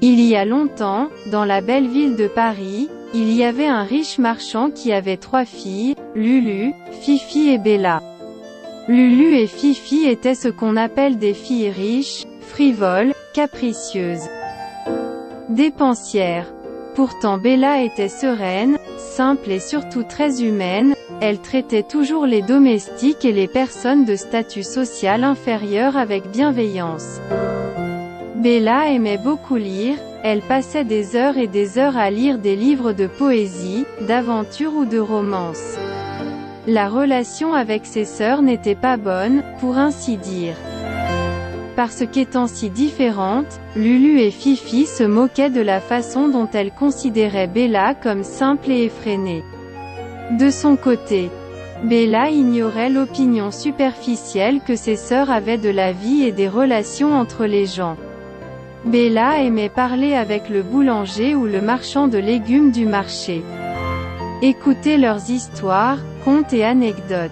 Il y a longtemps, dans la belle ville de Paris, il y avait un riche marchand qui avait 3 filles, Lulu, Fifi et Bella. Lulu et Fifi étaient ce qu'on appelle des filles riches, frivoles, capricieuses, dépensières. Pourtant Bella était sereine, simple et surtout très humaine, elle traitait toujours les domestiques et les personnes de statut social inférieur avec bienveillance. Bella aimait beaucoup lire, elle passait des heures et des heures à lire des livres de poésie, d'aventure ou de romance. La relation avec ses sœurs n'était pas bonne, pour ainsi dire. Parce qu'étant si différentes, Lulu et Fifi se moquaient de la façon dont elles considéraient Bella comme simple et effrénée. De son côté, Bella ignorait l'opinion superficielle que ses sœurs avaient de la vie et des relations entre les gens. Bella aimait parler avec le boulanger ou le marchand de légumes du marché. Écouter leurs histoires, contes et anecdotes.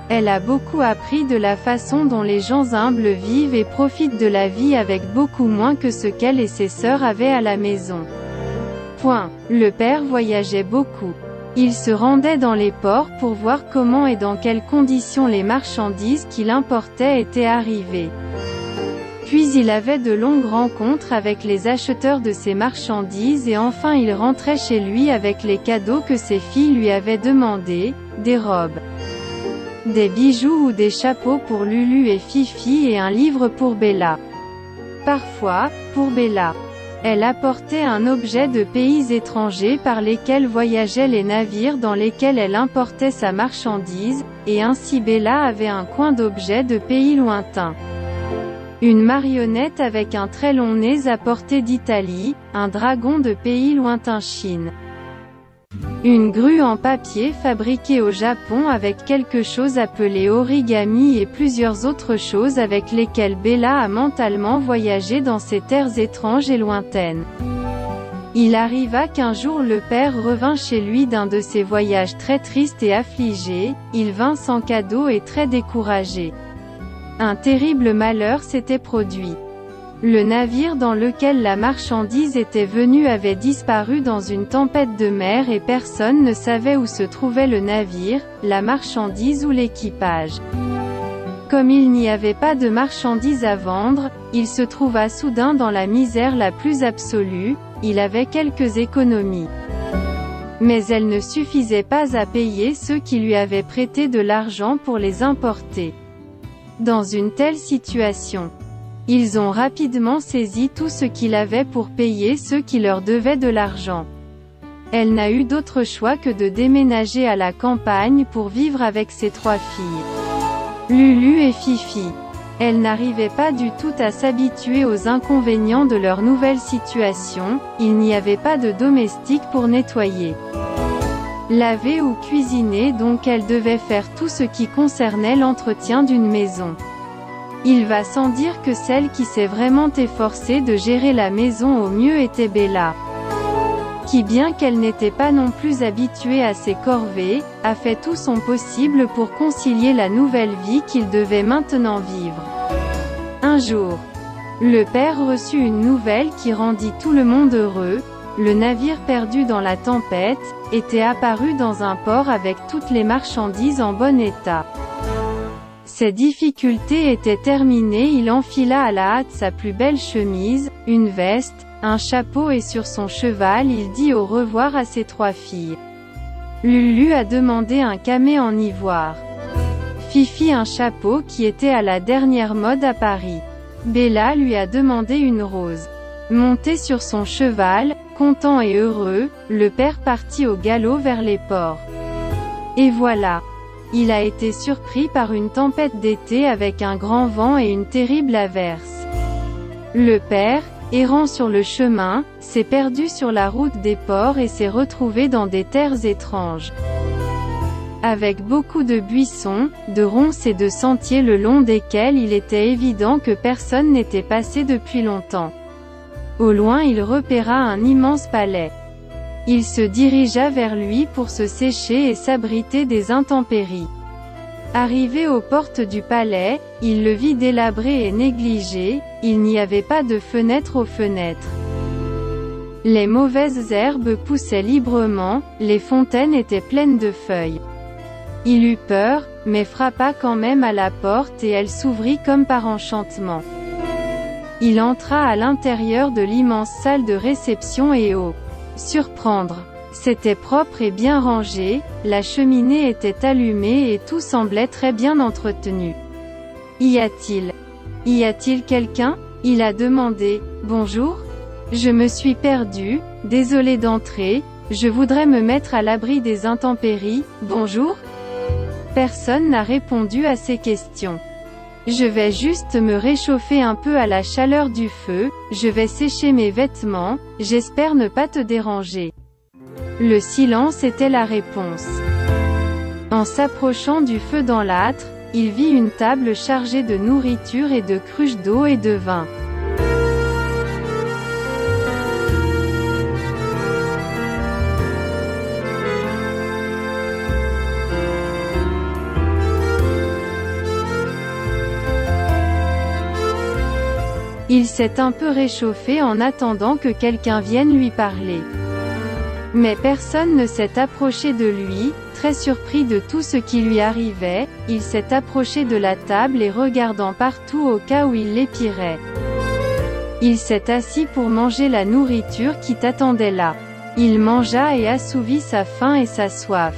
Elle a beaucoup appris de la façon dont les gens humbles vivent et profitent de la vie avec beaucoup moins que ce qu'elle et ses sœurs avaient à la maison. Le père voyageait beaucoup. Il se rendait dans les ports pour voir comment et dans quelles conditions les marchandises qu'il importait étaient arrivées. Puis il avait de longues rencontres avec les acheteurs de ces marchandises et enfin il rentrait chez lui avec les cadeaux que ses filles lui avaient demandés, des robes, des bijoux ou des chapeaux pour Lulu et Fifi et un livre pour Bella. Parfois, pour Bella, elle apportait un objet de pays étrangers par lesquels voyageaient les navires dans lesquels elle importait sa marchandise, et ainsi Bella avait un coin d'objets de pays lointains. Une marionnette avec un très long nez apporté d'Italie, un dragon de pays lointain Chine. Une grue en papier fabriquée au Japon avec quelque chose appelé origami et plusieurs autres choses avec lesquelles Bella a mentalement voyagé dans ces terres étranges et lointaines. Il arriva qu'un jour le père revint chez lui d'un de ses voyages très triste et affligé, il vint sans cadeau et très découragé. Un terrible malheur s'était produit. Le navire dans lequel la marchandise était venue avait disparu dans une tempête de mer et personne ne savait où se trouvait le navire, la marchandise ou l'équipage. Comme il n'y avait pas de marchandise à vendre, il se trouva soudain dans la misère la plus absolue, il avait quelques économies. Mais elles ne suffisaient pas à payer ceux qui lui avaient prêté de l'argent pour les importer. Dans une telle situation, ils ont rapidement saisi tout ce qu'il avait pour payer ceux qui leur devaient de l'argent. Elle n'a eu d'autre choix que de déménager à la campagne pour vivre avec ses 3 filles, Lulu et Fifi. Elle n'arrivait pas du tout à s'habituer aux inconvénients de leur nouvelle situation, il n'y avait pas de domestique pour nettoyer, laver ou cuisiner, donc elle devait faire tout ce qui concernait l'entretien d'une maison. Il va sans dire que celle qui s'est vraiment efforcée de gérer la maison au mieux était Bella, qui bien qu'elle n'était pas non plus habituée à ces corvées, a fait tout son possible pour concilier la nouvelle vie qu'il devait maintenant vivre. Un jour, le père reçut une nouvelle qui rendit tout le monde heureux. Le navire perdu dans la tempête était apparu dans un port avec toutes les marchandises en bon état. Ses difficultés étaient terminées, il enfila à la hâte sa plus belle chemise, une veste, un chapeau et sur son cheval il dit au revoir à ses 3 filles. Lulu a demandé un camée en ivoire. Fifi un chapeau qui était à la dernière mode à Paris. Bella lui a demandé une rose. Monté sur son cheval, content et heureux, le père partit au galop vers les ports. Et voilà. Il a été surpris par une tempête d'été avec un grand vent et une terrible averse. Le père, errant sur le chemin, s'est perdu sur la route des ports et s'est retrouvé dans des terres étranges, avec beaucoup de buissons, de ronces et de sentiers le long desquels il était évident que personne n'était passé depuis longtemps. Au loin il repéra un immense palais. Il se dirigea vers lui pour se sécher et s'abriter des intempéries. Arrivé aux portes du palais, il le vit délabré et négligé, il n'y avait pas de fenêtre aux fenêtres. Les mauvaises herbes poussaient librement, les fontaines étaient pleines de feuilles. Il eut peur, mais frappa quand même à la porte et elle s'ouvrit comme par enchantement. Il entra à l'intérieur de l'immense salle de réception et oh! Surprendre! C'était propre et bien rangé, la cheminée était allumée et tout semblait très bien entretenu. Y a-t-il quelqu'un? Il a demandé. Bonjour? Je me suis perdu, désolé d'entrer, je voudrais me mettre à l'abri des intempéries, bonjour? Personne n'a répondu à ces questions. Je vais juste me réchauffer un peu à la chaleur du feu, je vais sécher mes vêtements, j'espère ne pas te déranger. Le silence était la réponse. En s'approchant du feu dans l'âtre, il vit une table chargée de nourriture et de cruches d'eau et de vin. Il s'est un peu réchauffé en attendant que quelqu'un vienne lui parler. Mais personne ne s'est approché de lui, très surpris de tout ce qui lui arrivait, il s'est approché de la table et regardant partout au cas où il l'épirait. Il s'est assis pour manger la nourriture qui t'attendait là. Il mangea et assouvit sa faim et sa soif.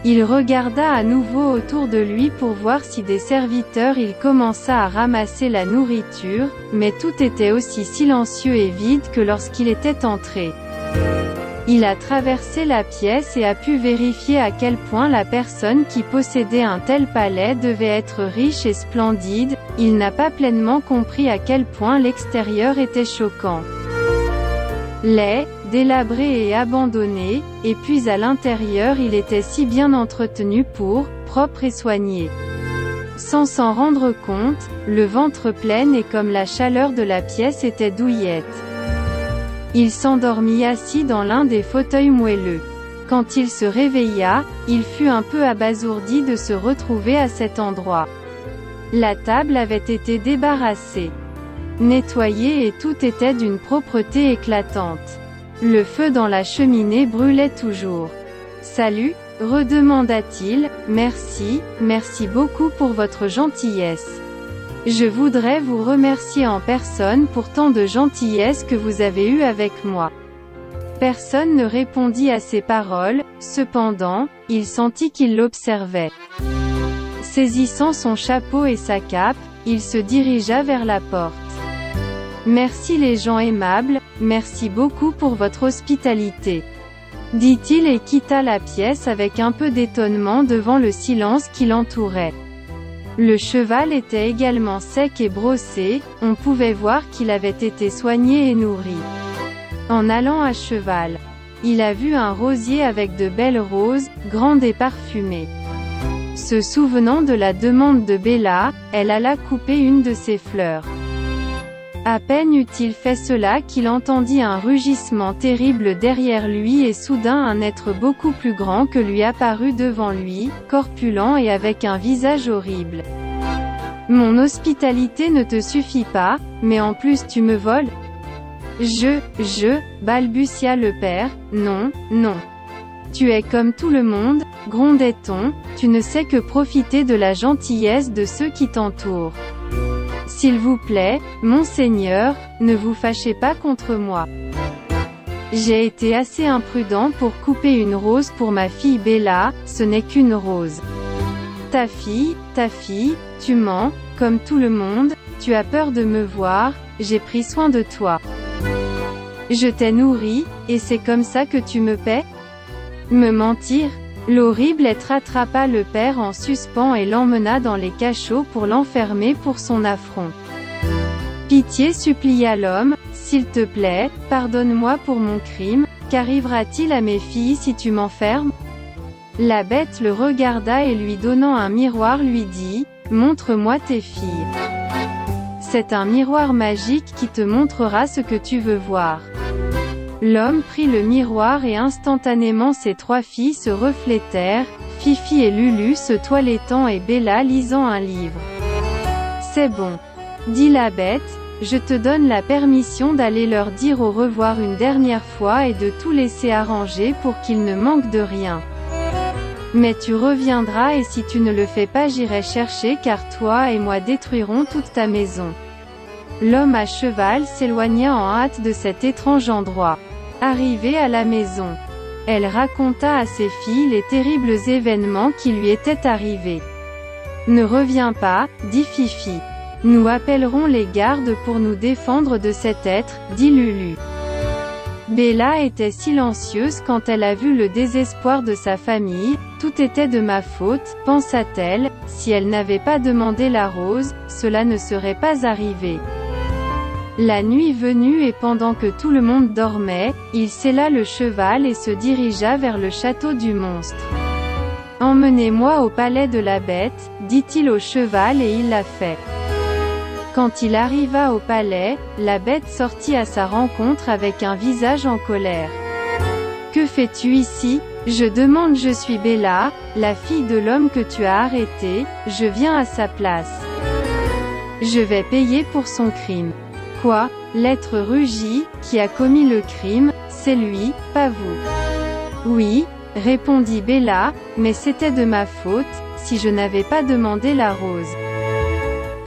Il regarda à nouveau autour de lui pour voir si des serviteurs il commença à ramasser la nourriture, mais tout était aussi silencieux et vide que lorsqu'il était entré. Il a traversé la pièce et a pu vérifier à quel point la personne qui possédait un tel palais devait être riche et splendide, il n'a pas pleinement compris à quel point l'extérieur était choquant. Laid, délabré et abandonné, et puis à l'intérieur il était si bien entretenu propre et soigné. Sans s'en rendre compte, le ventre plein et comme la chaleur de la pièce était douillette. Il s'endormit assis dans l'un des fauteuils moelleux. Quand il se réveilla, il fut un peu abasourdi de se retrouver à cet endroit. La table avait été débarrassée, nettoyée et tout était d'une propreté éclatante. Le feu dans la cheminée brûlait toujours. « Salut » redemanda-t-il, « merci beaucoup pour votre gentillesse. Je voudrais vous remercier en personne pour tant de gentillesse que vous avez eue avec moi. » Personne ne répondit à ces paroles, cependant, il sentit qu'il l'observait. Saisissant son chapeau et sa cape, il se dirigea vers la porte. « Merci les gens aimables, merci beaucoup pour votre hospitalité. » dit-il et quitta la pièce avec un peu d'étonnement devant le silence qui l'entourait. Le cheval était également sec et brossé, on pouvait voir qu'il avait été soigné et nourri. En allant à cheval, il a vu un rosier avec de belles roses, grandes et parfumées. Se souvenant de la demande de Bella, elle alla couper une de ses fleurs. À peine eut-il fait cela qu'il entendit un rugissement terrible derrière lui et soudain un être beaucoup plus grand que lui apparut devant lui, corpulent et avec un visage horrible. « Mon hospitalité ne te suffit pas, mais en plus tu me voles ?» balbutia le père, « Non, non. Tu es comme tout le monde, grondait-on, tu ne sais que profiter de la gentillesse de ceux qui t'entourent. S'il vous plaît, monseigneur, ne vous fâchez pas contre moi. J'ai été assez imprudent pour couper une rose pour ma fille Bella, ce n'est qu'une rose. Ta fille, tu mens, comme tout le monde, tu as peur de me voir, j'ai pris soin de toi. Je t'ai nourri, et c'est comme ça que tu me paies? Me mentir? » L'horrible être attrapa le père en suspens et l'emmena dans les cachots pour l'enfermer pour son affront. « Pitié supplia l'homme, s'il te plaît, pardonne-moi pour mon crime, qu'arrivera-t-il à mes filles si tu m'enfermes ?» La bête le regarda et lui donnant un miroir lui dit, « Montre-moi tes filles. C'est un miroir magique qui te montrera ce que tu veux voir. » L'homme prit le miroir et instantanément ses 3 filles se reflétèrent, Fifi et Lulu se toilettant et Bella lisant un livre. C'est bon, dit la bête, je te donne la permission d'aller leur dire au revoir une dernière fois et de tout laisser arranger pour qu'ils ne manquent de rien. Mais tu reviendras et si tu ne le fais pas j'irai chercher car toi et moi détruirons toute ta maison. L'homme à cheval s'éloigna en hâte de cet étrange endroit. Arrivé à la maison, elle raconta à ses filles les terribles événements qui lui étaient arrivés. Ne reviens pas, dit Fifi. Nous appellerons les gardes pour nous défendre de cet être, dit Lulu. Bella était silencieuse quand elle a vu le désespoir de sa famille. Tout était de ma faute, pensa-t-elle, si elle n'avait pas demandé la rose, cela ne serait pas arrivé. La nuit venue et pendant que tout le monde dormait, il sella le cheval et se dirigea vers le château du monstre. « Emmenez-moi au palais de la bête », dit-il au cheval et il l'a fait. Quand il arriva au palais, la bête sortit à sa rencontre avec un visage en colère. « Que fais-tu ici ? Je demande, je suis Bella, la fille de l'homme que tu as arrêté, je viens à sa place. Je vais payer pour son crime. » Quoi ? L'être rugit, qui a commis le crime, c'est lui, pas vous. Oui, répondit Bella, mais c'était de ma faute, si je n'avais pas demandé la rose.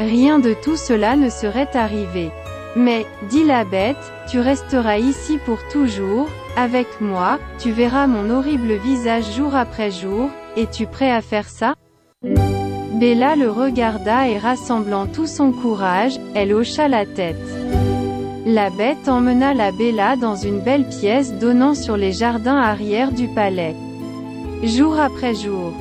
Rien de tout cela ne serait arrivé. Mais, dit la bête, tu resteras ici pour toujours, avec moi, tu verras mon horrible visage jour après jour, es-tu prêt à faire ça ? Bella le regarda et rassemblant tout son courage, elle hocha la tête. La bête emmena la Bella dans une belle pièce donnant sur les jardins arrière du palais. Jour après jour,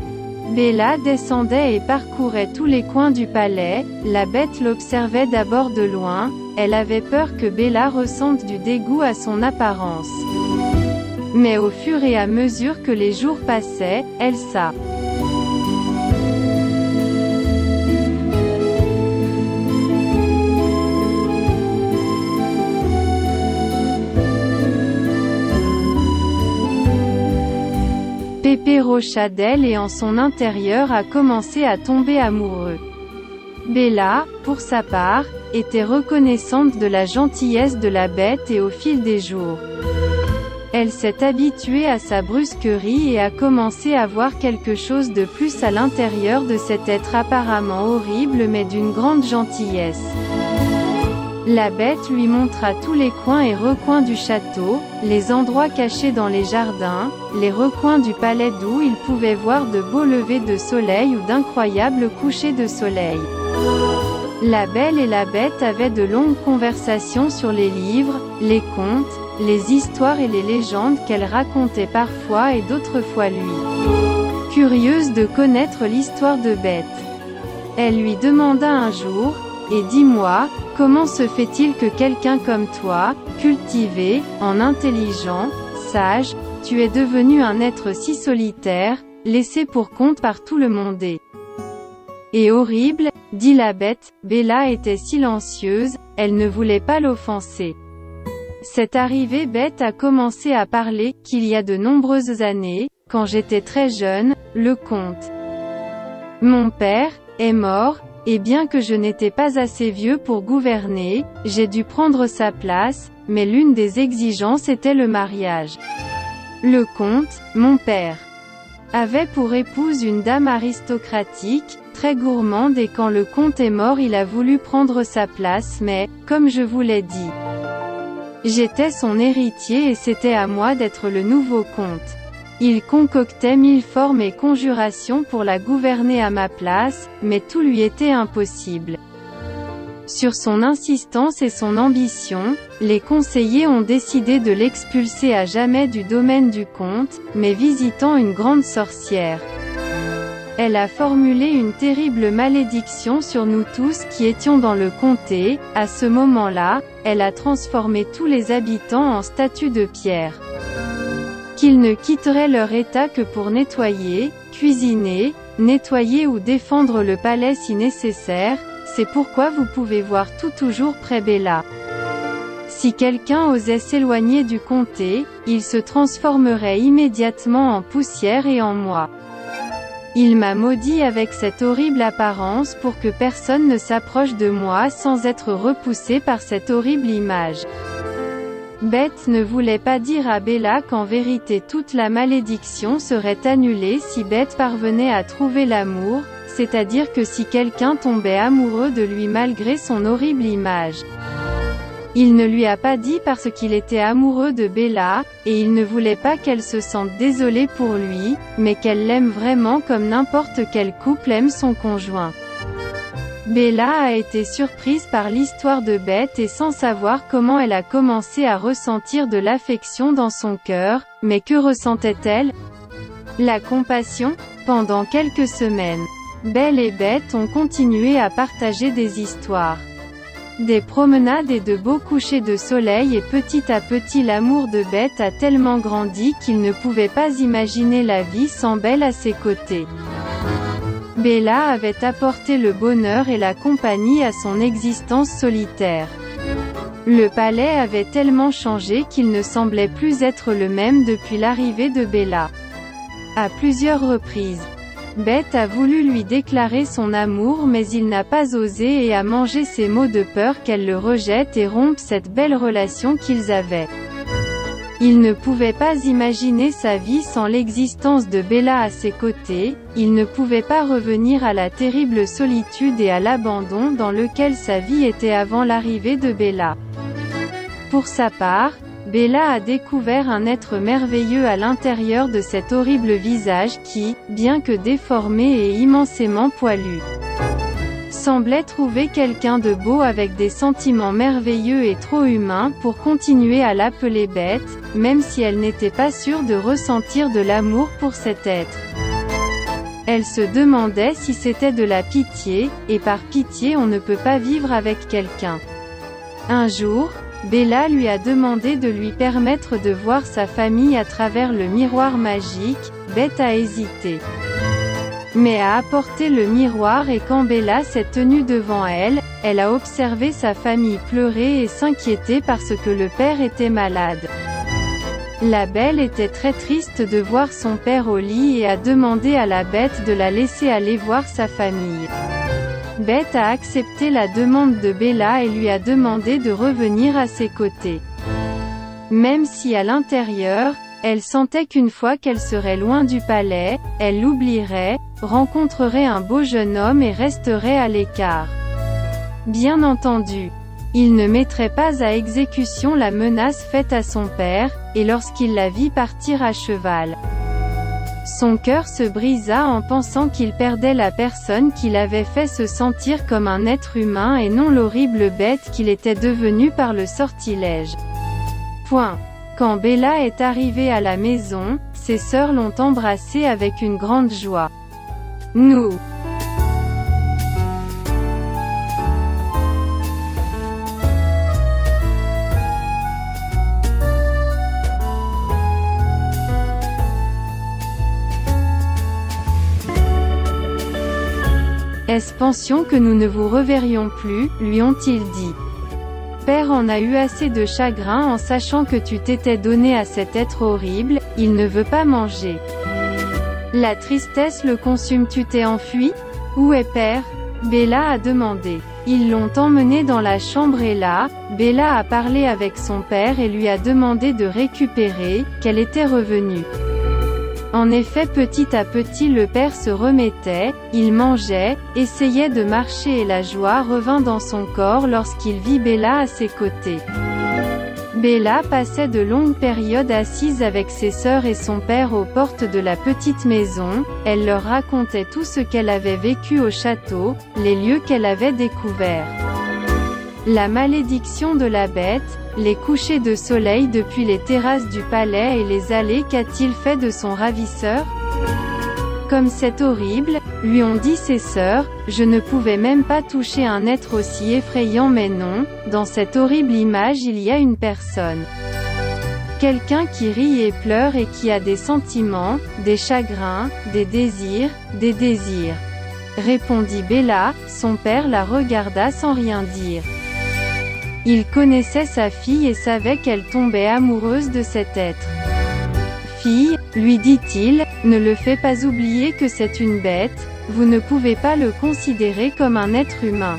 Bella descendait et parcourait tous les coins du palais, la bête l'observait d'abord de loin, elle avait peur que Bella ressente du dégoût à son apparence. Mais au fur et à mesure que les jours passaient, elle s'approcha d'elle et en son intérieur a commencé à tomber amoureux. Bella, pour sa part, était reconnaissante de la gentillesse de la bête et au fil des jours, elle s'est habituée à sa brusquerie et a commencé à voir quelque chose de plus à l'intérieur de cet être apparemment horrible mais d'une grande gentillesse. La bête lui montra tous les coins et recoins du château, les endroits cachés dans les jardins, les recoins du palais d'où il pouvait voir de beaux levers de soleil ou d'incroyables couchers de soleil. La Belle et la Bête avaient de longues conversations sur les livres, les contes, les histoires et les légendes qu'elle racontait parfois et d'autres fois lui. Curieuse de connaître l'histoire de Bête, elle lui demanda un jour, « Et dis-moi, comment se fait-il que quelqu'un comme toi, cultivé, en intelligent, sage, tu es devenu un être si solitaire, laissé pour compte par tout le monde et horrible ?» dit la Bête. Bella était silencieuse, elle ne voulait pas l'offenser. Cette arrivée Bête a commencé à parler, qu'il y a de nombreuses années, quand j'étais très jeune, le conte. Mon père est mort, et bien que je n'étais pas assez vieux pour gouverner, j'ai dû prendre sa place, mais l'une des exigences était le mariage. Le comte, mon père, avait pour épouse une dame aristocratique, très gourmande et quand le comte est mort il a voulu prendre sa place mais, comme je vous l'ai dit, j'étais son héritier et c'était à moi d'être le nouveau comte. Il concoctait 1000 formes et conjurations pour la gouverner à ma place, mais tout lui était impossible. Sur son insistance et son ambition, les conseillers ont décidé de l'expulser à jamais du domaine du comte, mais visitant une grande sorcière. Elle a formulé une terrible malédiction sur nous tous qui étions dans le comté. À ce moment-là, elle a transformé tous les habitants en statues de pierre. Qu'ils ne quitteraient leur état que pour nettoyer, cuisiner, nettoyer ou défendre le palais si nécessaire, c'est pourquoi vous pouvez voir tout toujours près Bella. Si quelqu'un osait s'éloigner du comté, il se transformerait immédiatement en poussière et en moi. Il m'a maudit avec cette horrible apparence pour que personne ne s'approche de moi sans être repoussé par cette horrible image. Beth ne voulait pas dire à Bella qu'en vérité toute la malédiction serait annulée si Beth parvenait à trouver l'amour, c'est-à-dire que si quelqu'un tombait amoureux de lui malgré son horrible image. Il ne lui a pas dit parce qu'il était amoureux de Bella, et il ne voulait pas qu'elle se sente désolée pour lui, mais qu'elle l'aime vraiment comme n'importe quel couple aime son conjoint. Bella a été surprise par l'histoire de Beth et sans savoir comment elle a commencé à ressentir de l'affection dans son cœur, mais que ressentait-elle? La compassion? Pendant quelques semaines, Belle et Beth ont continué à partager des histoires. Des promenades et de beaux couchers de soleil et petit à petit l'amour de Beth a tellement grandi qu'il ne pouvait pas imaginer la vie sans Belle à ses côtés. Bella avait apporté le bonheur et la compagnie à son existence solitaire. Le palais avait tellement changé qu'il ne semblait plus être le même depuis l'arrivée de Bella. À plusieurs reprises, Beth a voulu lui déclarer son amour mais il n'a pas osé et a mangé ses mots de peur qu'elle le rejette et rompe cette belle relation qu'ils avaient. Il ne pouvait pas imaginer sa vie sans l'existence de Bella à ses côtés, il ne pouvait pas revenir à la terrible solitude et à l'abandon dans lequel sa vie était avant l'arrivée de Bella. Pour sa part, Bella a découvert un être merveilleux à l'intérieur de cet horrible visage qui, bien que déformé et immensément poilu, semblait trouver quelqu'un de beau avec des sentiments merveilleux et trop humains pour continuer à l'appeler Beth, même si elle n'était pas sûre de ressentir de l'amour pour cet être. Elle se demandait si c'était de la pitié, et par pitié on ne peut pas vivre avec quelqu'un. Un jour, Bella lui a demandé de lui permettre de voir sa famille à travers le miroir magique. Beth a hésité, mais a apporté le miroir et quand Bella s'est tenue devant elle, elle a observé sa famille pleurer et s'inquiéter parce que le père était malade. La Belle était très triste de voir son père au lit et a demandé à la Bête de la laisser aller voir sa famille. Beth a accepté la demande de Bella et lui a demandé de revenir à ses côtés. Même si à l'intérieur, elle sentait qu'une fois qu'elle serait loin du palais, elle l'oublierait, rencontrerait un beau jeune homme et resterait à l'écart. Bien entendu, il ne mettrait pas à exécution la menace faite à son père, et lorsqu'il la vit partir à cheval, son cœur se brisa en pensant qu'il perdait la personne qui l'avait fait se sentir comme un être humain et non l'horrible bête qu'il était devenu par le sortilège. Quand Bella est arrivée à la maison, ses sœurs l'ont embrassée avec une grande joie. Nous Est-ce pension que nous ne vous reverrions plus, lui ont-ils dit. Père en a eu assez de chagrin en sachant que tu t'étais donné à cet être horrible, il ne veut pas manger. La tristesse le consume, tu t'es enfui? Où est Père? Bella a demandé. Ils l'ont emmené dans la chambre et là, Bella a parlé avec son père et lui a demandé de récupérer, qu'elle était revenue. En effet, petit à petit le père se remettait, il mangeait, essayait de marcher et la joie revint dans son corps lorsqu'il vit Bella à ses côtés. Bella passait de longues périodes assise avec ses sœurs et son père aux portes de la petite maison, elle leur racontait tout ce qu'elle avait vécu au château, les lieux qu'elle avait découverts. La malédiction de la bête, les couchers de soleil depuis les terrasses du palais et les allées, qu'a-t-il fait de son ravisseur? Comme c'est horrible, lui ont dit ses sœurs, je ne pouvais même pas toucher un être aussi effrayant mais non, dans cette horrible image il y a une personne. Quelqu'un qui rit et pleure et qui a des sentiments, des chagrins, des désirs, répondit Bella, son père la regarda sans rien dire. Il connaissait sa fille et savait qu'elle tombait amoureuse de cet être. Fille, lui dit-il, ne le fait pas oublier que c'est une bête, vous ne pouvez pas le considérer comme un être humain.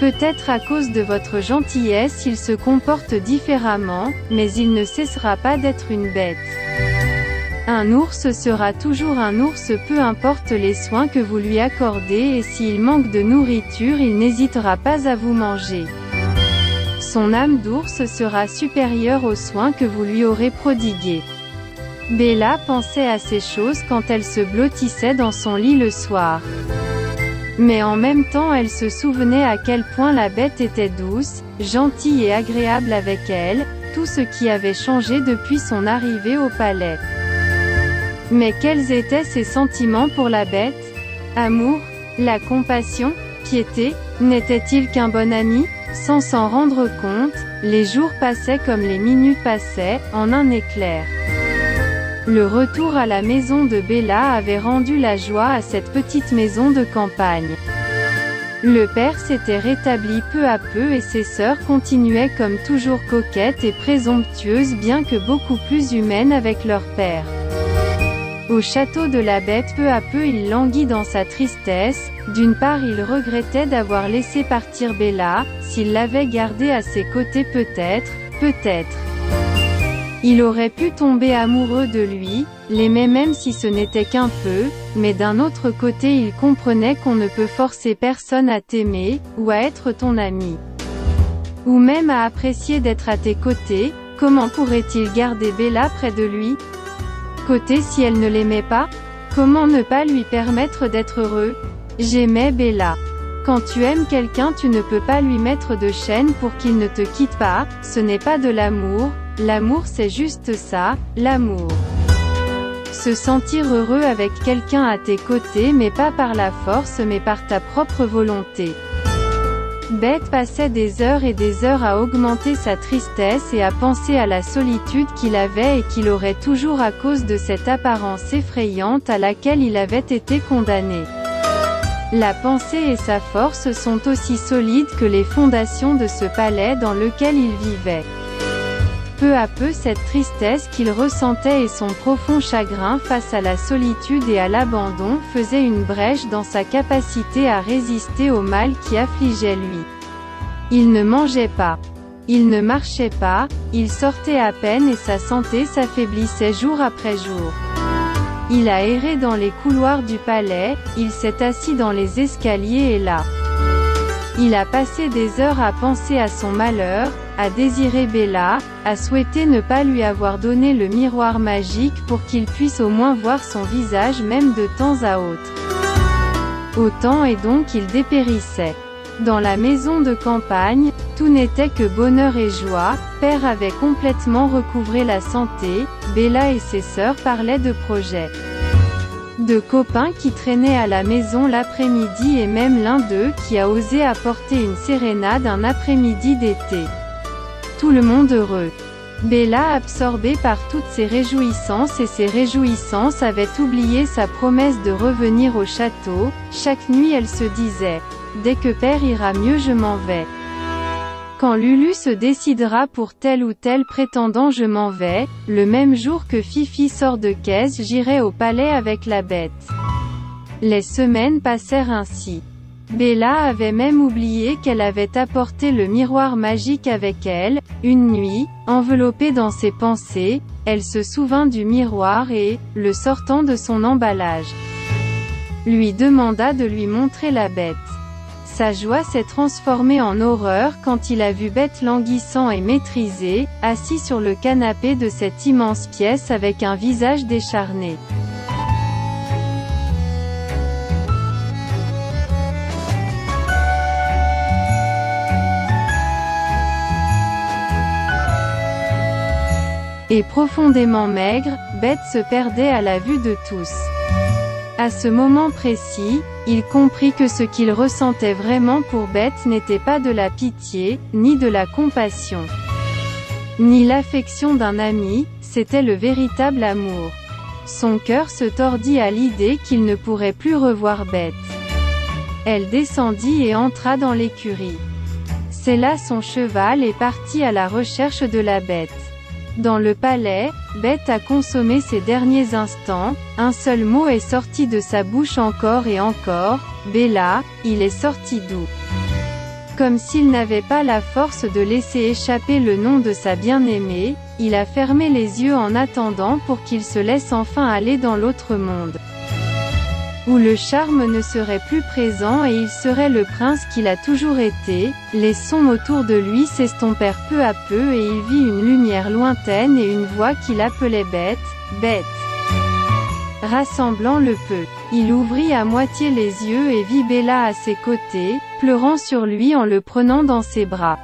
Peut-être à cause de votre gentillesse il se comporte différemment, mais il ne cessera pas d'être une bête. Un ours sera toujours un ours peu importe les soins que vous lui accordez et s'il manque de nourriture il n'hésitera pas à vous manger. Son âme d'ours sera supérieure aux soins que vous lui aurez prodigués. Bella pensait à ces choses quand elle se blottissait dans son lit le soir. Mais en même temps elle se souvenait à quel point la bête était douce, gentille et agréable avec elle, tout ce qui avait changé depuis son arrivée au palais. Mais quels étaient ses sentiments pour la bête? Amour? La compassion? Piété? N'était-il qu'un bon ami? Sans s'en rendre compte, les jours passaient comme les minutes passaient, en un éclair. Le retour à la maison de Bella avait rendu la joie à cette petite maison de campagne. Le père s'était rétabli peu à peu et ses sœurs continuaient comme toujours coquettes et présomptueuses bien que beaucoup plus humaines avec leur père. Au château de la bête peu à peu il languit dans sa tristesse, d'une part il regrettait d'avoir laissé partir Bella, s'il l'avait gardée à ses côtés peut-être. Il aurait pu tomber amoureux de lui, l'aimer même si ce n'était qu'un peu, mais d'un autre côté il comprenait qu'on ne peut forcer personne à t'aimer, ou à être ton ami. Ou même à apprécier d'être à tes côtés, comment pourrait-il garder Bella près de lui? Côté si elle ne l'aimait pas? Comment ne pas lui permettre d'être heureux? J'aimais Bella. Quand tu aimes quelqu'un tu ne peux pas lui mettre de chaîne pour qu'il ne te quitte pas, ce n'est pas de l'amour, l'amour c'est juste ça, l'amour. Se sentir heureux avec quelqu'un à tes côtés mais pas par la force mais par ta propre volonté. Bette passait des heures et des heures à augmenter sa tristesse et à penser à la solitude qu'il avait et qu'il aurait toujours à cause de cette apparence effrayante à laquelle il avait été condamné. La pensée et sa force sont aussi solides que les fondations de ce palais dans lequel il vivait. Peu à peu cette tristesse qu'il ressentait et son profond chagrin face à la solitude et à l'abandon faisaient une brèche dans sa capacité à résister au mal qui affligeait lui. Il ne mangeait pas. Il ne marchait pas, il sortait à peine et sa santé s'affaiblissait jour après jour. Il a erré dans les couloirs du palais, il s'est assis dans les escaliers et là. Il a passé des heures à penser à son malheur, à désirer Bella, à souhaiter ne pas lui avoir donné le miroir magique pour qu'il puisse au moins voir son visage même de temps à autre. Autant et donc il dépérissait. Dans la maison de campagne, tout n'était que bonheur et joie, père avait complètement recouvré la santé, Bella et ses sœurs parlaient de projets. De copains qui traînaient à la maison l'après-midi et même l'un d'eux qui a osé apporter une sérénade un après-midi d'été. Tout le monde heureux. Bella absorbée par toutes ces réjouissances et ces réjouissances avait oublié sa promesse de revenir au château, chaque nuit elle se disait « Dès que père ira mieux je m'en vais. Quand Lulu se décidera pour tel ou tel prétendant je m'en vais, le même jour que Fifi sort de caisse j'irai au palais avec la bête. » Les semaines passèrent ainsi. Bella avait même oublié qu'elle avait apporté le miroir magique avec elle. Une nuit, enveloppée dans ses pensées, elle se souvint du miroir et, le sortant de son emballage, lui demanda de lui montrer la bête. Sa joie s'est transformée en horreur quand il a vu Bette languissant et maîtrisé, assis sur le canapé de cette immense pièce avec un visage décharné. Et profondément maigre, Bette se perdait à la vue de tous. À ce moment précis, il comprit que ce qu'il ressentait vraiment pour Bette n'était pas de la pitié, ni de la compassion, ni l'affection d'un ami, c'était le véritable amour. Son cœur se tordit à l'idée qu'il ne pourrait plus revoir Bette. Elle descendit et entra dans l'écurie. Sella son cheval et partit à la recherche de la bête. Dans le palais, Bête a consommé ses derniers instants, un seul mot est sorti de sa bouche encore et encore, Bella, il est sorti d'où? Comme s'il n'avait pas la force de laisser échapper le nom de sa bien-aimée, il a fermé les yeux en attendant pour qu'il se laisse enfin aller dans l'autre monde, où le charme ne serait plus présent et il serait le prince qu'il a toujours été. Les sons autour de lui s'estompèrent peu à peu et il vit une lumière lointaine et une voix qui l'appelait Bête, Bête. Rassemblant le peu, il ouvrit à moitié les yeux et vit Bella à ses côtés, pleurant sur lui en le prenant dans ses bras.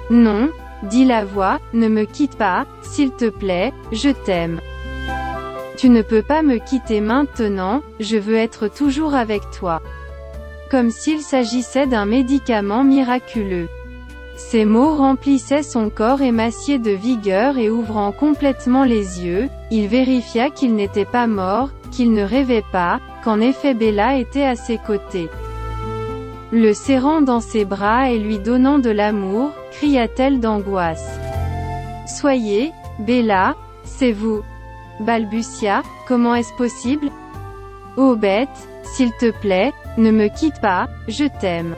Non, dit la voix, ne me quitte pas, s'il te plaît, je t'aime. Tu ne peux pas me quitter maintenant, je veux être toujours avec toi. Comme s'il s'agissait d'un médicament miraculeux. Ces mots remplissaient son corps émacié de vigueur et ouvrant complètement les yeux, il vérifia qu'il n'était pas mort, qu'il ne rêvait pas, qu'en effet Bella était à ses côtés. Le serrant dans ses bras et lui donnant de l'amour, cria-t-elle d'angoisse. Soyez, Bella, c'est vous. Balbutia, comment est-ce possible? Oh Bête, s'il te plaît, ne me quitte pas, je t'aime.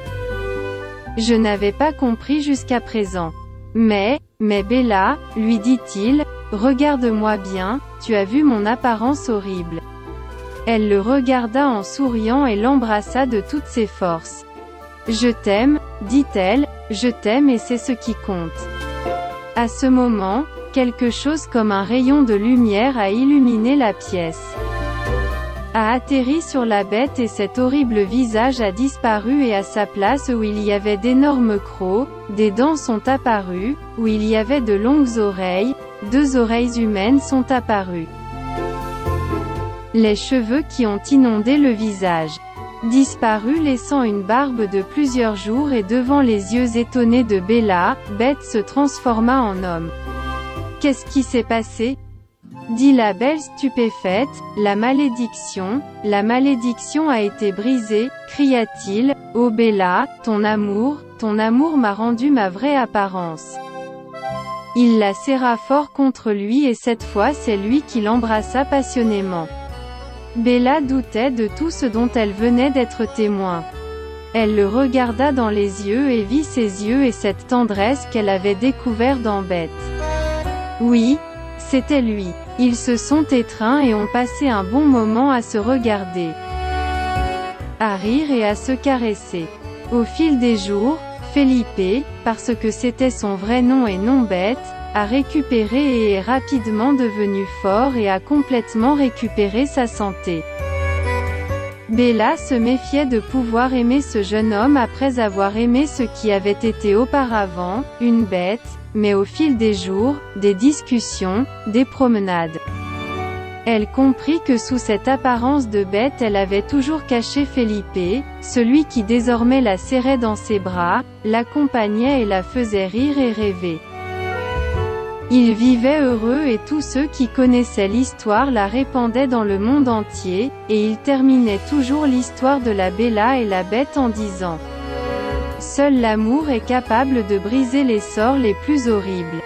Je n'avais pas compris jusqu'à présent. Mais Bella, lui dit-il, regarde-moi bien, tu as vu mon apparence horrible. Elle le regarda en souriant et l'embrassa de toutes ses forces. Je t'aime, dit-elle, je t'aime et c'est ce qui compte. À ce moment, quelque chose comme un rayon de lumière a illuminé la pièce, a atterri sur la bête et cet horrible visage a disparu et à sa place où il y avait d'énormes crocs, des dents sont apparues, où il y avait de longues oreilles, 2 oreilles humaines sont apparues. Les cheveux qui ont inondé le visage disparu laissant une barbe de plusieurs jours et devant les yeux étonnés de Bella, Bête se transforma en homme. Qu'est-ce qui s'est passé? Dit la belle stupéfaite, la malédiction a été brisée, cria-t-il, oh Bella, ton amour m'a rendu ma vraie apparence. Il la serra fort contre lui et cette fois c'est lui qui l'embrassa passionnément. Bella doutait de tout ce dont elle venait d'être témoin. Elle le regarda dans les yeux et vit ses yeux et cette tendresse qu'elle avait découvert dans Bête. Oui, c'était lui. Ils se sont étreints et ont passé un bon moment à se regarder, à rire et à se caresser. Au fil des jours, Felipe, parce que c'était son vrai nom et non Bête, a récupéré et est rapidement devenu fort et a complètement récupéré sa santé. Bella se méfiait de pouvoir aimer ce jeune homme après avoir aimé ce qui avait été auparavant, une bête, mais au fil des jours, des discussions, des promenades. Elle comprit que sous cette apparence de bête elle avait toujours caché Felipe, celui qui désormais la serrait dans ses bras, l'accompagnait et la faisait rire et rêver. Ils vivaient heureux et tous ceux qui connaissaient l'histoire la répandaient dans le monde entier, et ils terminaient toujours l'histoire de la Bella et la Bête en disant: seul l'amour est capable de briser les sorts les plus horribles.